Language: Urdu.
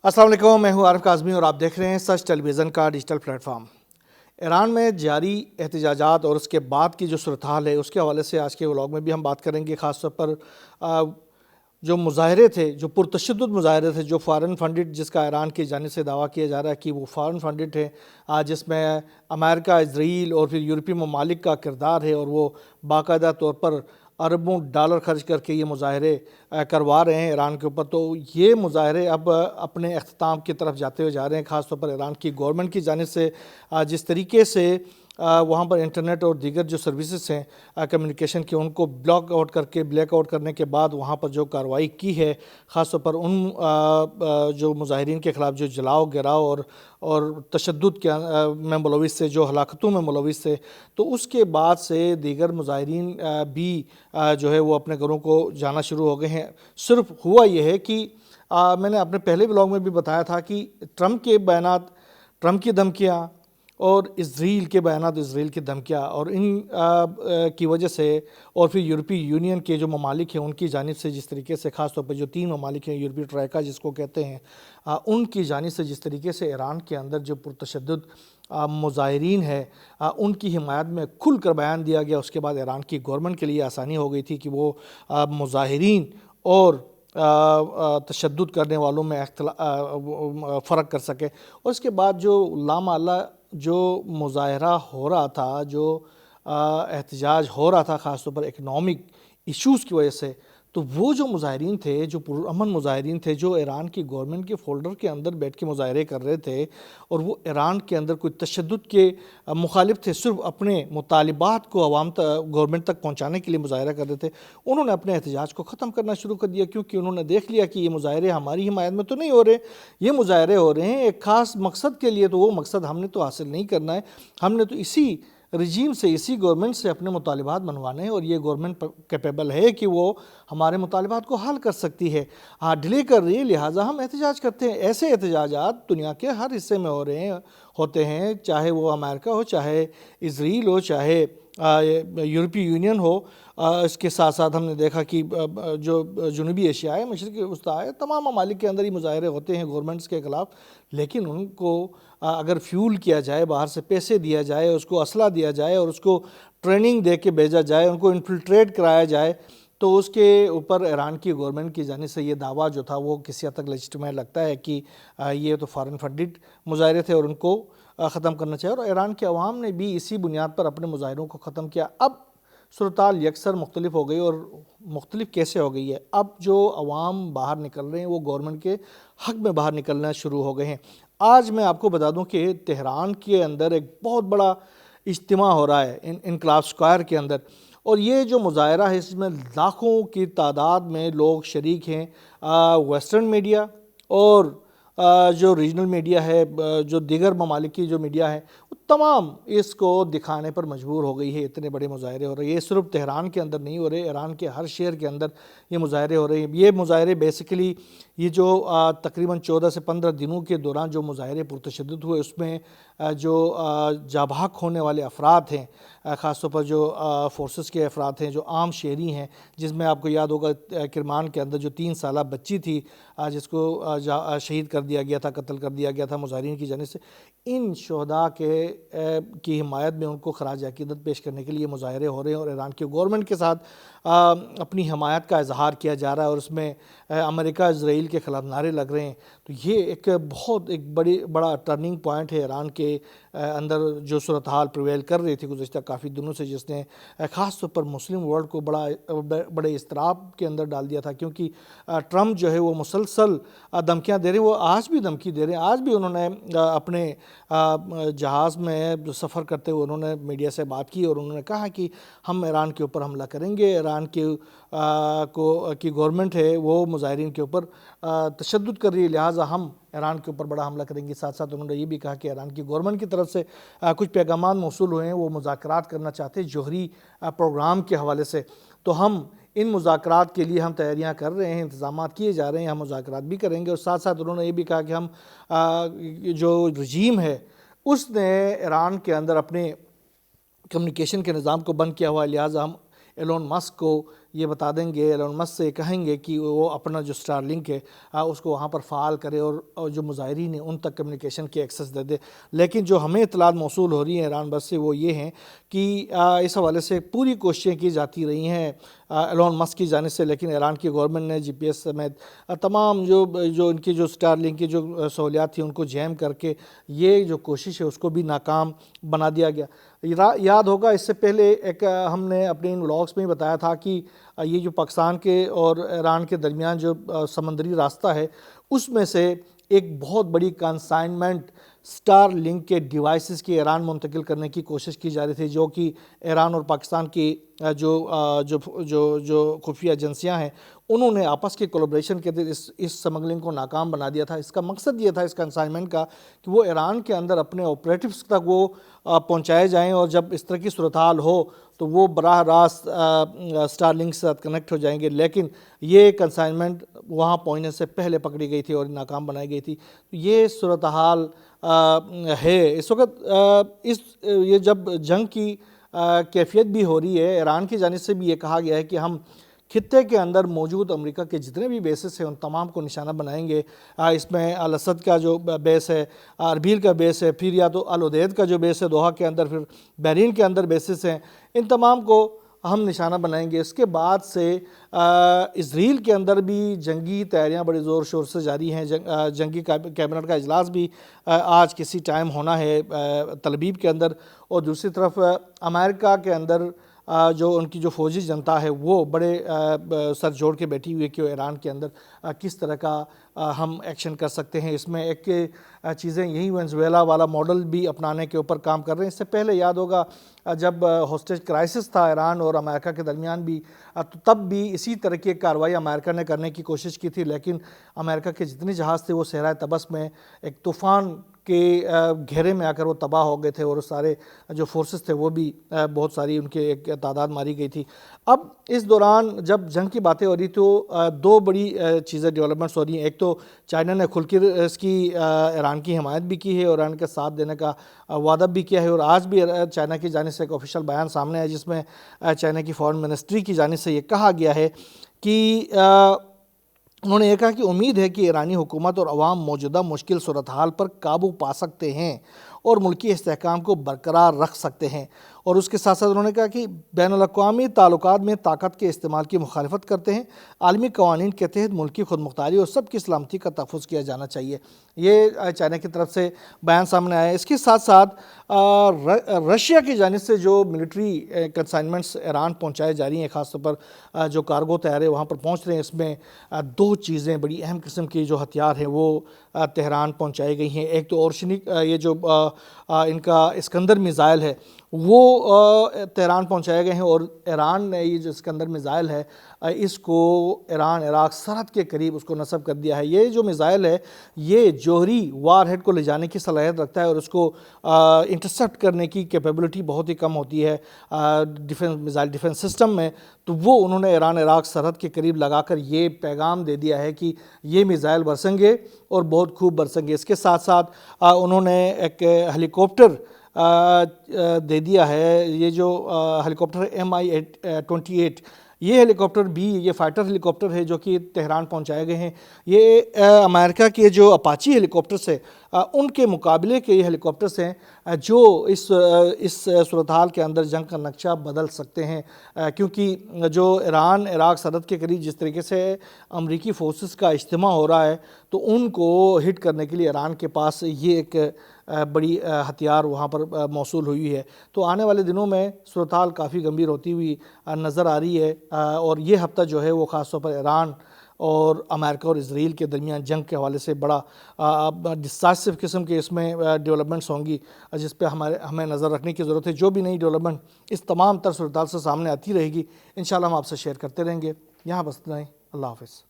السلام علیکم، میں ہوں عارف کاظمی اور آپ دیکھ رہے ہیں سچ ٹیلی ویژن کا ڈیجیٹل پلیٹ فارم۔ ایران میں جاری احتجاجات اور اس کے بعد کی جو صورتحال ہے اس کے حوالے سے آج کے ولاگ میں بھی ہم بات کریں گے، خاص طور پر جو مظاہرے تھے، جو پرتشدد مظاہرے تھے، جو فارن فنڈڈ، جس کا ایران کی جانب سے دعویٰ کیا جا رہا ہے کہ وہ فارن فنڈڈ ہے، جس میں امریکہ، اسرائیل اور پھر یورپی ممالک کا کردار ہے، اور وہ باقاعدہ طور پر اربوں ڈالر خرچ کر کے یہ مظاہرے کروا رہے ہیں ایران کے اوپر۔ تو یہ مظاہرے اب اپنے اختتام کی طرف جاتے ہوئے جا رہے ہیں، خاص طور پر ایران کی گورنمنٹ کی جانب سے جس طریقے سے وہاں پر انٹرنیٹ اور دیگر جو سروسز ہیں کمیونیکیشن کی، ان کو بلیک آؤٹ کرنے کے بعد وہاں پر جو کارروائی کی ہے، خاص طور پر ان جو مظاہرین کے خلاف جو جلاؤ گراؤ اور تشدد میں ملوث سے، جو ہلاکتوں میں ملوث تھے، تو اس کے بعد سے دیگر مظاہرین بھی جو ہے وہ اپنے گھروں کو جانا شروع ہو گئے ہیں۔ صرف ہوا یہ ہے کہ میں نے اپنے پہلے ولاگ میں بھی بتایا تھا کہ ٹرمپ کے بیانات، ٹرمپ کی دھمکیاں اور اسرائیل کے بیانات، اسرائیل کی دھمکیاں، اور ان کی وجہ سے، اور پھر یورپی یونین کے جو ممالک ہیں ان کی جانب سے جس طریقے سے، خاص طور پر جو 3 ممالک ہیں، یورپی ٹرائیکا جس کو کہتے ہیں، ان کی جانب سے جس طریقے سے ایران کے اندر جو پرتشدد مظاہرین ہے ان کی حمایت میں کھل کر بیان دیا گیا، اس کے بعد ایران کی گورنمنٹ کے لیے آسانی ہو گئی تھی کہ وہ مظاہرین اور تشدد کرنے والوں میں فرق کر سکے۔ اور اس کے بعد جو لامحالہ جو مظاہرہ ہو رہا تھا، جو احتجاج ہو رہا تھا، خاص طور پر اکنامک ایشوز کی وجہ سے، تو وہ جو مظاہرین تھے، جو پرامن مظاہرین تھے، جو ایران کی گورنمنٹ کے فولڈر کے اندر بیٹھ کے مظاہرے کر رہے تھے، اور وہ ایران کے اندر کوئی تشدد کے مخالف تھے، صرف اپنے مطالبات کو گورنمنٹ تک پہنچانے کے لیے مظاہرہ کر رہے تھے، انہوں نے اپنے احتجاج کو ختم کرنا شروع کر دیا، کیونکہ انہوں نے دیکھ لیا کہ یہ مظاہرے ہماری حمایت میں تو نہیں ہو رہے، یہ مظاہرے ہو رہے ہیں ایک خاص مقصد کے لیے، تو وہ مقصد ہم نے تو حاصل نہیں کرنا ہے، ہم نے تو اسی رجیم سے، اسی گورنمنٹ سے اپنے مطالبات منوانے ہیں، اور یہ گورنمنٹ کیپیبل ہے کہ وہ ہمارے مطالبات کو حل کر سکتی ہے، ڈیلے کر رہی ہے، لہٰذا ہم احتجاج کرتے ہیں۔ ایسے احتجاجات دنیا کے ہر حصے میں ہوتے ہیں، چاہے وہ امریکہ ہو، چاہے اسرائیل ہو، چاہے یورپی یونین ہو۔ اس کے ساتھ ساتھ ہم نے دیکھا کہ جو جنوبی ایشیا ہے، مشرقی وسطیٰ ہے، تمام ممالک کے اندر ہی مظاہرے ہوتے ہیں گورنمنٹس کے خلاف، لیکن ان کو اگر فیول کیا جائے، باہر سے پیسے دیا جائے، اس کو اسلحہ دیا جائے، اور اس کو ٹریننگ دے کے بھیجا جائے، ان کو انفلٹریٹ کرایا جائے، تو اس کے اوپر ایران کی گورنمنٹ کی جانب سے یہ دعویٰ جو تھا وہ کسی حد تک لیجٹیمیٹ لگتا ہے کہ یہ تو فارن فنڈڈ مظاہرے تھے اور ان کو ختم کرنا چاہیے، اور ایران کے عوام نے بھی اسی بنیاد پر اپنے مظاہروں کو ختم کیا۔ اب صورتحال یکسر مختلف ہو گئی، اور مختلف کیسے ہو گئی ہے؟ اب جو عوام باہر نکل رہے ہیں وہ گورنمنٹ کے حق میں باہر نکلنا شروع ہو گئے ہیں۔ آج میں آپ کو بتا دوں کہ تہران کے اندر ایک بہت بڑا اجتماع ہو رہا ہے انقلاب اسکوائر کے اندر، اور یہ جو مظاہرہ ہے اس میں لاکھوں کی تعداد میں لوگ شریک ہیں۔ ویسٹرن میڈیا اور جو ریجنل میڈیا ہے، جو دیگر ممالک کی جو میڈیا ہے، وہ تمام اس کو دکھانے پر مجبور ہو گئی ہے۔ اتنے بڑے مظاہرے ہو رہے ہیں، یہ صرف تہران کے اندر نہیں ہو رہے، ایران کے ہر شہر کے اندر یہ مظاہرے ہو رہے ہیں۔ یہ مظاہرے بیسیکلی یہ جو تقریباً 14 سے 15 دنوں کے دوران جو مظاہرے پرتشدد ہوئے، اس میں جو جاں بحق ہونے والے افراد ہیں، خاص طور پر جو فورسز کے افراد ہیں، جو عام شہری ہیں، جس میں آپ کو یاد ہوگا کرمان کے اندر جو 3 سالہ بچی تھی جس کو شہید کر دیا گیا تھا، قتل کر دیا گیا تھا مظاہرین کی جانب سے، ان شہداء کی حمایت میں ان کو خراج عقیدت پیش کرنے کے لیے مظاہرے ہو رہے ہیں، اور ایران کی گورنمنٹ کے ساتھ اپنی حمایت کا اظہار کیا جا رہا ہے، اور اس میں امریکہ اسرائیل کے خلاف نعرے لگ رہے ہیں۔ تو یہ ایک بڑا ٹرننگ پوائنٹ ہے ایران کے اندر، جو صورتحال پریویل کر رہی تھی گزشتہ کافی دنوں سے، جس نے خاص طور پر مسلم ورلڈ کو بڑے اضطراب کے اندر ڈال دیا تھا، کیونکہ ٹرمپ جو ہے وہ مسلسل دھمکیاں دے رہے ہیں، وہ آج بھی دھمکی دے رہے ہیں۔ آج بھی انہوں نے اپنے جہاز میں سفر کرتے ہوئے انہوں نے میڈیا سے بات کی، اور انہوں نے کہا کہ ہم ایران کے اوپر حملہ کریں گے، ایران کی گورنمنٹ ہے وہ مظاہرین کے اوپر تشدد کر رہی ہے، لہٰذا ہم ایران کے اوپر بڑا حملہ کریں گے۔ ساتھ ساتھ انہوں نے یہ بھی کہا کہ ایران کی گورنمنٹ کی طرف سے کچھ پیغامات موصول ہوئے ہیں، وہ مذاکرات کرنا چاہتے ہیں جوہری پروگرام کے حوالے سے، تو ہم ان مذاکرات کے لیے ہم تیاریاں کر رہے ہیں، انتظامات کیے جا رہے ہیں، ہم مذاکرات بھی کریں گے۔ اور ساتھ ساتھ انہوں نے یہ بھی کہا کہ ہم جو رجیم ہے اس نے ایران کے اندر اپنے کمیونیکیشن کے نظام کو بند کیا ہوا ہے، لہٰذا ہم ایلون مسک کو یہ بتا دیں گے، ایلون مسک سے کہیں گے کہ وہ اپنا جو اسٹار لنک ہے اس کو وہاں پر فعال کرے اور جو مظاہرین ہیں ان تک کمیونیکیشن کی ایکسیس دے دے۔ لیکن جو ہمیں اطلاعات موصول ہو رہی ہیں ایران بس سے وہ یہ ہیں کہ اس حوالے سے پوری کوششیں کی جاتی رہی ہیں ایلون مسک کی جانب سے، لیکن ایران کی گورنمنٹ نے جی پی ایس سمیت تمام جو ان کی جو اسٹار لنک کی جو سہولیات تھیں ان کو جیم کر کے یہ جو کوشش ہے اس کو بھی ناکام بنا دیا گیا۔ یاد ہوگا اس سے پہلے ایک ہم نے اپنے ان ولاگس میں ہی بتایا تھا کہ یہ جو پاکستان کے اور ایران کے درمیان جو سمندری راستہ ہے اس میں سے ایک بہت بڑی کنسائنمنٹ اسٹار لنک کے ڈیوائسز کی ایران منتقل کرنے کی کوشش کی جا رہی تھی، جو کہ ایران اور پاکستان کی جو خفیہ ایجنسیاں ہیں انہوں نے آپس کے کولیبریشن کے تحت اس سمگلنگ کو ناکام بنا دیا تھا۔ اس کا مقصد یہ تھا اس کنسائنمنٹ کا کہ وہ ایران کے اندر اپنے آپریٹوز تک وہ پہنچائے جائیں، اور جب اس طرح کی صورتحال ہو تو وہ براہ راست اسٹار لنک سے کنیکٹ ہو جائیں گے، لیکن یہ کنسائنمنٹ وہاں پہنچنے سے پہلے پکڑی گئی تھی اور ناکام بنائی گئی تھی۔ یہ صورتحال ہے اس وقت۔ یہ جب جنگ کی کیفیت بھی ہو رہی ہے، ایران کی جانب سے بھی یہ کہا گیا ہے کہ ہم خطے کے اندر موجود امریکہ کے جتنے بھی بیسز ہیں ان تمام کو نشانہ بنائیں گے۔ اس میں الاسد کا جو بیس ہے، اربیل کا بیس ہے، پھر یا تو العدید کا جو بیس ہے دوحہ کے اندر، پھر بحرین کے اندر بیسز ہیں، ان تمام کو ہم نشانہ بنائیں گے۔ اس کے بعد سے اسرائیل کے اندر بھی جنگی تیاریاں بڑے زور شور سے جاری ہیں۔ جنگی کیبنٹ کا اجلاس بھی آج کسی ٹائم ہونا ہے تل ابیب کے اندر، اور دوسری طرف امریکہ کے اندر جو ان کی جو فوجی جنتا ہے وہ بڑے سر جوڑ کے بیٹھی ہوئی ہے کہ وہ ایران کے اندر کس طرح کا ہم ایکشن کر سکتے ہیں۔ اس میں ایک چیزیں یہی وینزویلا والا ماڈل بھی اپنانے کے اوپر کام کر رہے ہیں۔ اس سے پہلے یاد ہوگا جب ہوسٹیج کرائسس تھا ایران اور امریکہ کے درمیان بھی، تو تب بھی اسی طرح کی ایک کارروائی امریکہ نے کرنے کی کوشش کی تھی، لیکن امریکہ کے جتنے جہاز تھے وہ صحرائے طبس میں ایک طوفان کے گھیرے میں آ کر وہ تباہ ہو گئے تھے، اور سارے جو فورسز تھے وہ بھی بہت ساری ان کے ایک تعداد ماری گئی تھی۔ اب اس دوران جب جنگ کی باتیں ہو رہی تو دو بڑی چیزیں ڈیولپمنٹس ہو رہی ہیں۔ ایک تو چائنا نے کھل کر اس کی ایران کی حمایت بھی کی ہے اور ایران کے ساتھ دینے کا وعدہ بھی کیا ہے، اور آج بھی چائنا کی جانب سے ایک آفیشیل بیان سامنے ہے جس میں چائنا کی فارن منسٹری کی جانب سے یہ کہا گیا ہے کہ انہوں نے یہ کہا کہ امید ہے کہ ایرانی حکومت اور عوام موجودہ مشکل صورتحال پر قابو پا سکتے ہیں اور ملکی استحکام کو برقرار رکھ سکتے ہیں، اور اس کے ساتھ ساتھ انہوں نے کہا کہ بین الاقوامی تعلقات میں طاقت کے استعمال کی مخالفت کرتے ہیں، عالمی قوانین کے تحت ملکی خود مختاری اور سب کی سلامتی کا تحفظ کیا جانا چاہیے۔ یہ چائنا کی طرف سے بیان سامنے آیا ہے۔ اس کے ساتھ ساتھ رشیا کی جانب سے جو ملٹری کنسائنمنٹس ایران پہنچائے جا رہی ہیں، خاص طور پر جو کارگو طیارے وہاں پر پہنچ رہے ہیں، اس میں دو چیزیں بڑی اہم قسم کی جو ہتھیار ہیں وہ تہران پہنچائی گئی ہیں۔ ایک تو اورشنک، یہ جو ان کا اسکندر میزائل ہے وہ تہران پہنچائے گئے ہیں، اور ایران نے یہ جو اسکندر میزائل ہے اس کو ایران عراق سرحد کے قریب اس کو نصب کر دیا ہے۔ یہ جو میزائل ہے یہ جوہری وار ہیڈ کو لے جانے کی صلاحیت رکھتا ہے، اور اس کو انٹرسپٹ کرنے کی کیپیبلٹی بہت ہی کم ہوتی ہے میزائل ڈیفنس سسٹم میں۔ تو وہ انہوں نے ایران عراق سرحد کے قریب لگا کر یہ پیغام دے دیا ہے کہ یہ میزائل برسیں گے اور بہت خوب برسیں گے۔ اس کے ساتھ ساتھ انہوں نے ایک ہیلی کاپٹر دے دیا ہے، یہ جو ہیلی کاپٹر MI-28، یہ ہیلی کاپٹر بھی، یہ فائٹر ہیلی کاپٹر ہے جو کہ تہران پہنچائے گئے ہیں۔ یہ امریکہ کے جو اپاچی ہیلی کاپٹرس ہیں ان کے مقابلے کے یہ ہیلی کاپٹرس ہیں جو اس صورتحال کے اندر جنگ کا نقشہ بدل سکتے ہیں، کیونکہ جو ایران عراق سرحد کے قریب جس طریقے سے امریکی فورسز کا اجتماع ہو رہا ہے تو ان کو ہٹ کرنے کے لیے ایران کے پاس یہ ایک بڑی ہتھیار وہاں پر موصول ہوئی ہے۔ تو آنے والے دنوں میں صورتحال کافی گمبھیر ہوتی ہوئی نظر آ رہی ہے، اور یہ ہفتہ جو ہے وہ خاص طور پر ایران اور امریکہ اور اسرائیل کے درمیان جنگ کے حوالے سے بڑا ڈسائسو قسم کے اس میں ڈیولپمنٹس ہوں گی جس پہ ہمیں نظر رکھنے کی ضرورت ہے۔ جو بھی نئی ڈیولپمنٹ اس تمام تر صورتحال سے سامنے آتی رہے گی انشاءاللہ ہم آپ سے شیئر کرتے رہیں گے۔ یہاں بس اتنا ہی، اللہ حافظ۔